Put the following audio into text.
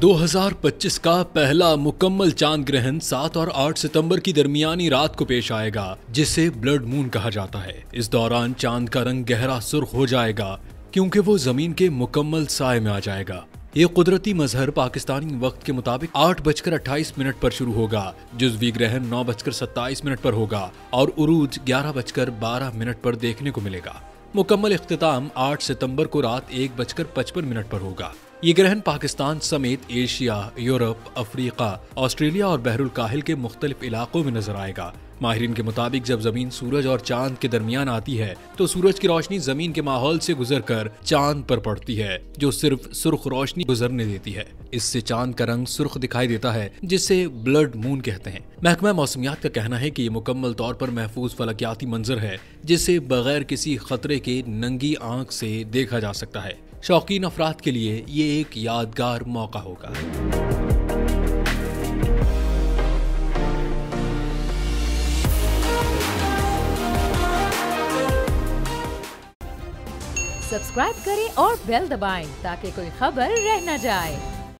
2025 का पहला मुकम्मल चांद ग्रहण 7 और 8 सितंबर की दरमियानी रात को पेश आएगा, जिसे ब्लड मून कहा जाता है। इस दौरान चांद का रंग गहरा सुर्ख हो जाएगा क्योंकि वो जमीन के मुकम्मल साए में आ जाएगा। ये कुदरती मजहर पाकिस्तानी वक्त के मुताबिक 8:28 पर शुरू होगा। जुज़वी ग्रहण 9:27 पर होगा और उरूज 11:12 पर देखने को मिलेगा। मुकम्मल इख्तिताम 8 सितंबर को रात 1:55 पर होगा। ये ग्रहण पाकिस्तान समेत एशिया, यूरोप, अफ्रीका, ऑस्ट्रेलिया और बहरुल काहिल के मुख्तलिफ इलाकों में नजर आएगा। माहिरीन के मुताबिक जब जमीन सूरज और चांद के दरमियान आती है तो सूरज की रोशनी जमीन के माहौल से गुजरकर चांद पर पड़ती है, जो सिर्फ सुर्ख रोशनी गुजरने देती है। इससे चांद का रंग सुर्ख दिखाई देता है, जिसे ब्लड मून कहते हैं। महकमा मौसमियात का कहना है कि ये मुकम्मल तौर पर महफूज फलकियाती मंजर है, जिसे बगैर किसी खतरे के नंगी आंख से देखा जा सकता है। शौकीन अफराद के लिए ये एक यादगार मौका होगा। सब्सक्राइब करें और बेल दबाएं ताकि कोई खबर रह न जाए।